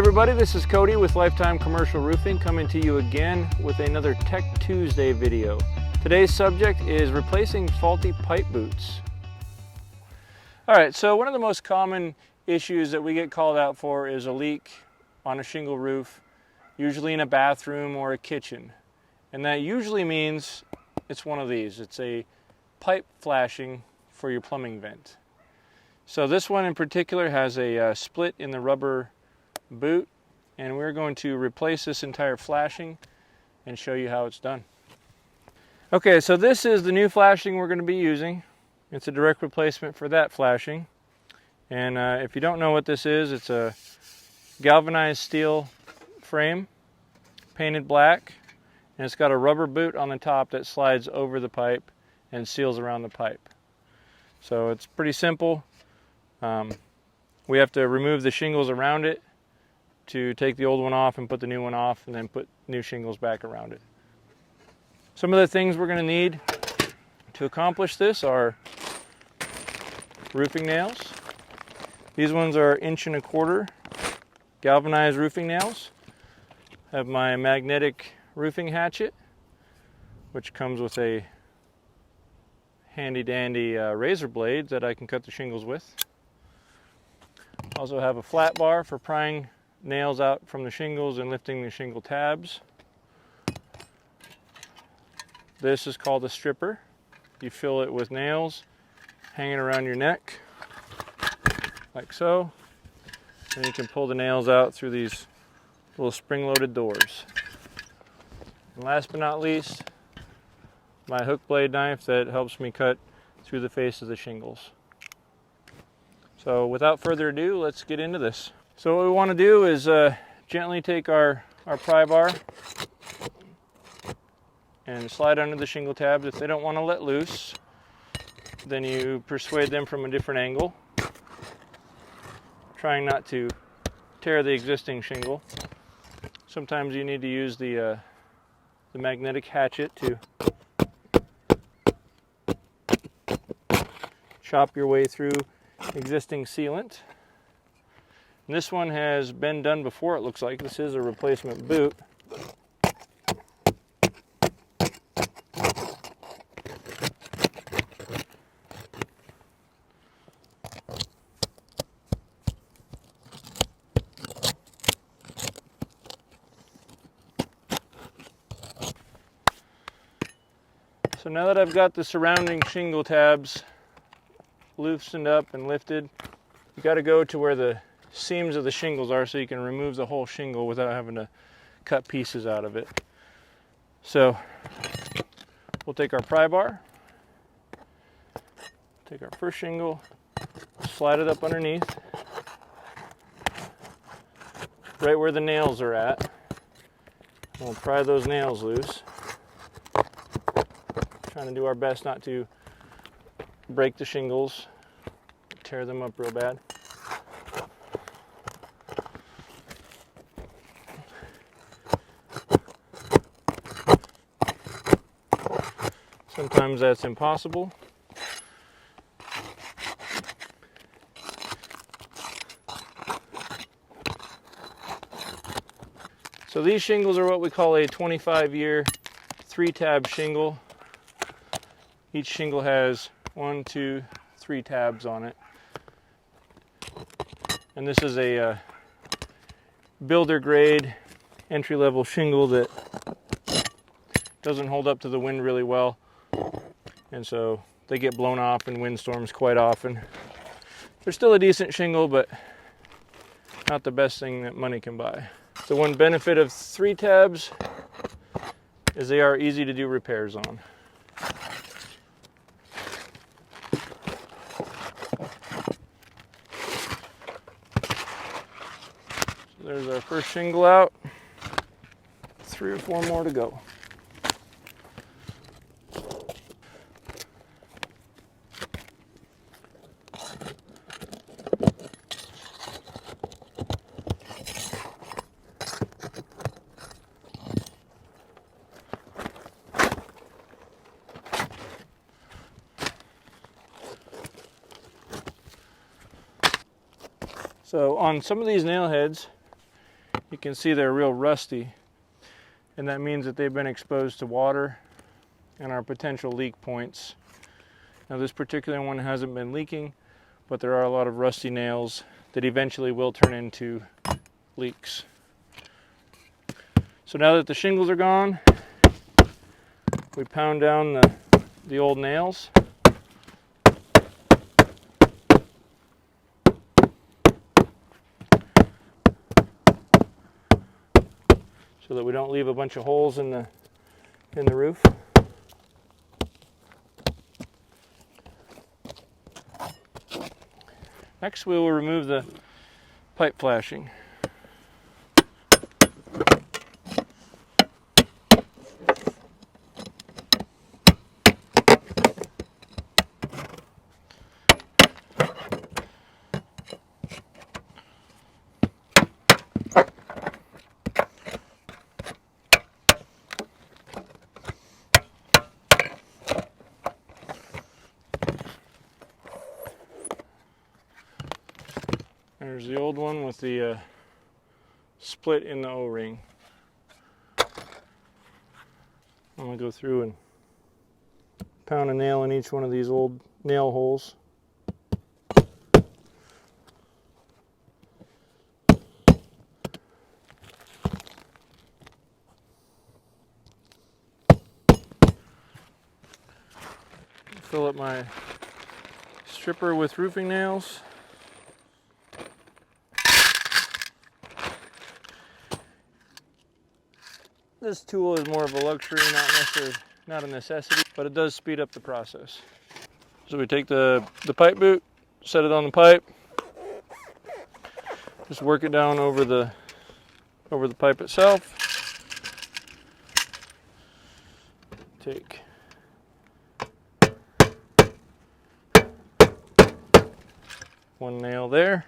everybody, this is Cody with Lifetime Commercial Roofing coming to you again with another Tech Tuesday video. Today's subject is replacing faulty pipe boots. Alright, so one of the most common issues that we get called out for is a leak on a shingle roof, usually in a bathroom or a kitchen. And that usually means it's one of these. It's a pipe flashing for your plumbing vent. So this one in particular has a split in the rubber boot, and we're going to replace this entire flashing and show you how it's done. Okay, so this is the new flashing we're going to be using. It's a direct replacement for that flashing. And if you don't know what this is, it's a galvanized steel frame, painted black, and it's got a rubber boot on the top that slides over the pipe and seals around the pipe. So it's pretty simple. We have to remove the shingles around it to take the old one off and put the new one off, and then put new shingles back around it. Some of the things we're going to need to accomplish this are roofing nails. These ones are 1.25 inch galvanized roofing nails. I have my magnetic roofing hatchet, which comes with a handy dandy razor blade that I can cut the shingles with. Also have a flat bar for prying nails out from the shingles and lifting the shingle tabs. This is called a stripper. You fill it with nails hanging around your neck, like so. And you can pull the nails out through these little spring-loaded doors. And last but not least, my hook blade knife that helps me cut through the face of the shingles. So without further ado, let's get into this. So what we want to do is gently take our pry bar and slide under the shingle tabs. If they don't want to let loose, then you persuade them from a different angle, trying not to tear the existing shingle. Sometimes you need to use the magnetic hatchet to chop your way through existing sealant. And this one has been done before, it looks like. This is a replacement boot. So now that I've got the surrounding shingle tabs loosened up and lifted, you got to go to where the seams of the shingles are so you can remove the whole shingle without having to cut pieces out of it. So we'll take our pry bar, take our first shingle, slide it up underneath, right where the nails are at. We'll pry those nails loose. Trying to do our best not to break the shingles, tear them up real bad. Sometimes that's impossible. So these shingles are what we call a 25-year 3-tab shingle. Each shingle has 1, 2, 3 tabs on it. And this is a builder grade entry-level shingle that doesn't hold up to the wind really well. And so they get blown off in windstorms quite often. They're still a decent shingle, but not the best thing that money can buy. The one benefit of 3 tabs is they are easy to do repairs on. So there's our first shingle out. 3 or 4 more to go. So on some of these nail heads, you can see they're real rusty, and that means that they've been exposed to water and are potential leak points. Now this particular one hasn't been leaking, but there are a lot of rusty nails that eventually will turn into leaks. So now that the shingles are gone, we pound down the old nails. So that we don't leave a bunch of holes in the roof. Next we will remove the pipe flashing. There's the old one with the split in the O-ring. I'm going to go through and pound a nail in each one of these old nail holes. Fill up my stripper with roofing nails. This tool is more of a luxury, not a necessity, but it does speed up the process. So we take the pipe boot, set it on the pipe, just work it down over the pipe itself. Take one nail there.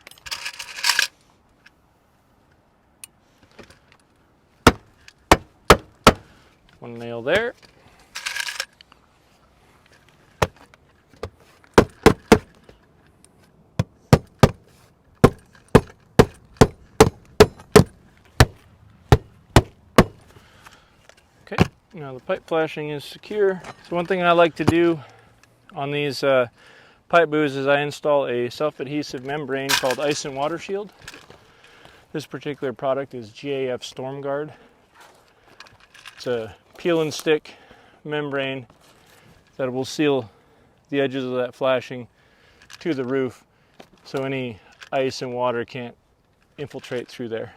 One nail there. Okay, now the pipe flashing is secure. So one thing I like to do on these pipe boots is I install a self-adhesive membrane called Ice and Water Shield. This particular product is GAF Storm Guard. It's a peel and stick membrane that will seal the edges of that flashing to the roof so any ice and water can't infiltrate through there.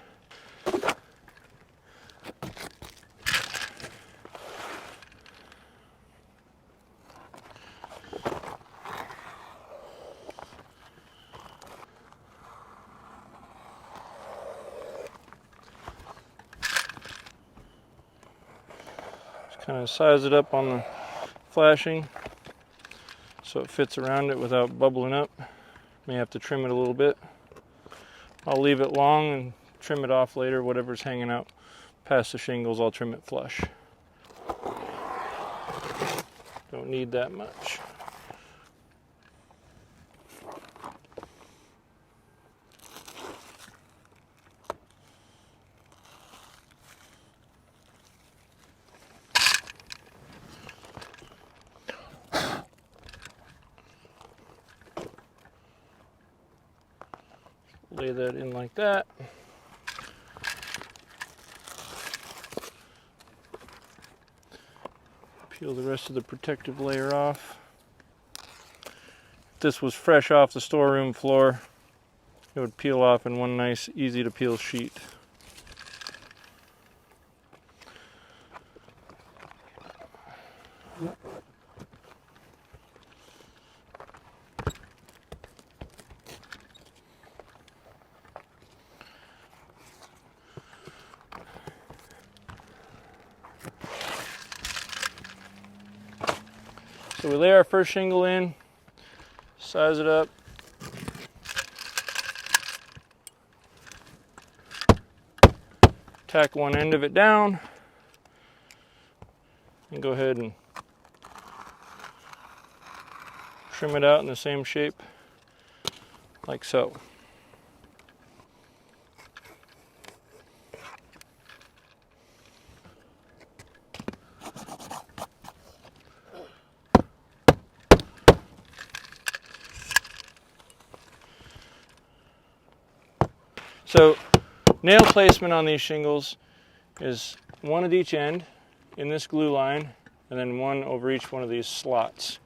Kind of size it up on the flashing so it fits around it without bubbling up. May have to trim it a little bit. I'll leave it long and trim it off later. Whatever's hanging out past the shingles, I'll trim it flush. Don't need that much. Lay that in like that. Peel the rest of the protective layer off. If this was fresh off the storeroom floor, it would peel off in one nice, easy to peel sheet. So we lay our first shingle in, size it up. Tack one end of it down, and go ahead and trim it out in the same shape, like so. So nail placement on these shingles is one at each end in this glue line, and then one over each one of these slots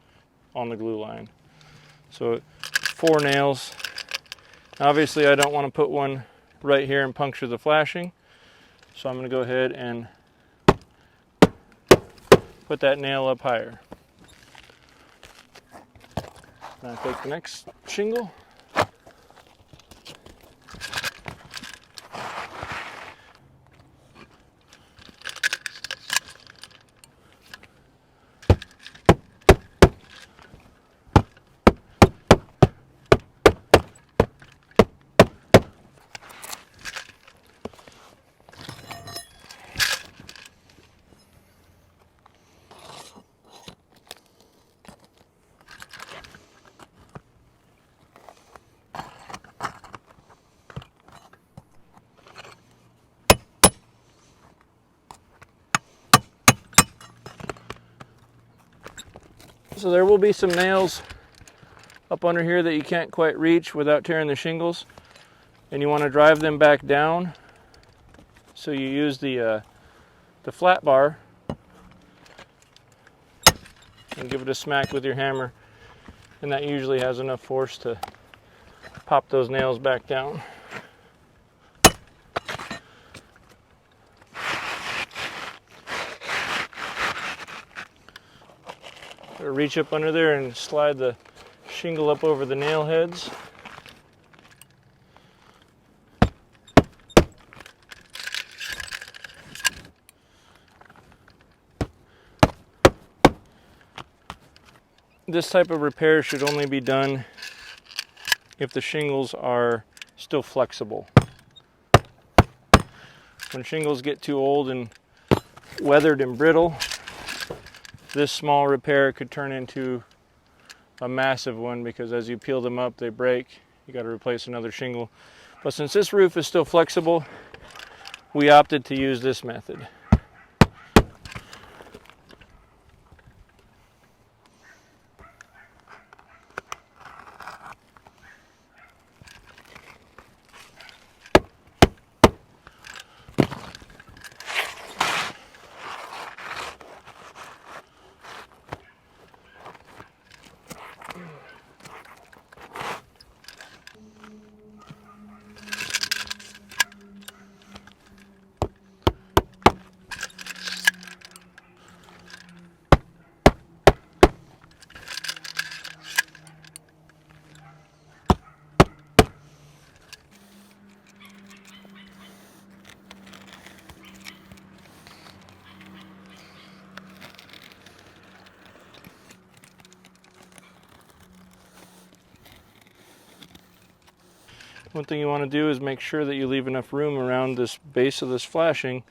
on the glue line. So 4 nails. Obviously I don't want to put one right here and puncture the flashing, so I'm going to go ahead and put that nail up higher. Now take the next shingle. So there will be some nails up under here that you can't quite reach without tearing the shingles, and you want to drive them back down. So you use the flat bar and give it a smack with your hammer, and that usually has enough force to pop those nails back down. Reach up under there and slide the shingle up over the nail heads. This type of repair should only be done if the shingles are still flexible. When shingles get too old and weathered and brittle, this small repair could turn into a massive one, because as you peel them up, they break. You got to replace another shingle. But since this roof is still flexible, we opted to use this method. One thing you want to do is make sure that you leave enough room around this base of this flashing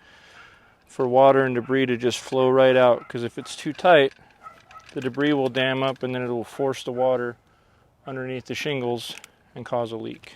for water and debris to just flow right out, because if it's too tight, the debris will dam up and then it will force the water underneath the shingles and cause a leak.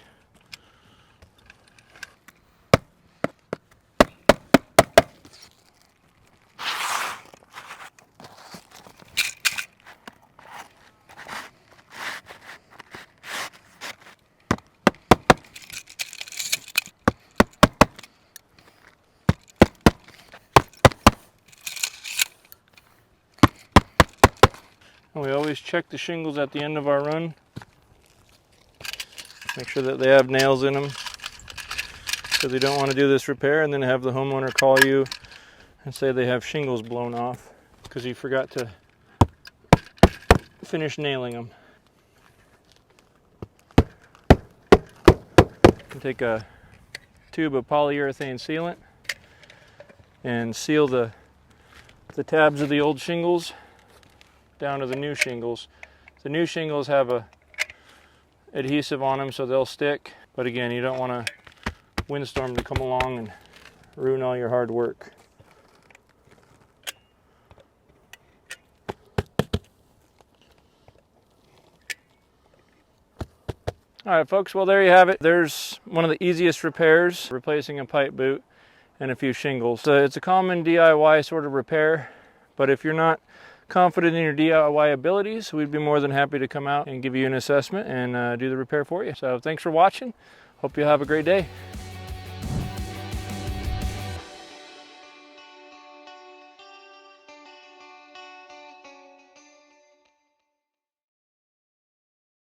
And we always check the shingles at the end of our run. Make sure that they have nails in them, because we don't want to do this repair and then have the homeowner call you and say they have shingles blown off because you forgot to finish nailing them. And take a tube of polyurethane sealant and seal the tabs of the old shingles down to the new shingles. The new shingles have a adhesive on them so they'll stick, but again, you don't want a windstorm to come along and ruin all your hard work. All right, folks, well, there you have it. There's one of the easiest repairs, replacing a pipe boot and a few shingles. So it's a common DIY sort of repair, but if you're not confident in your DIY abilities, we'd be more than happy to come out and give you an assessment and do the repair for you. So thanks for watching. Hope you have a great day.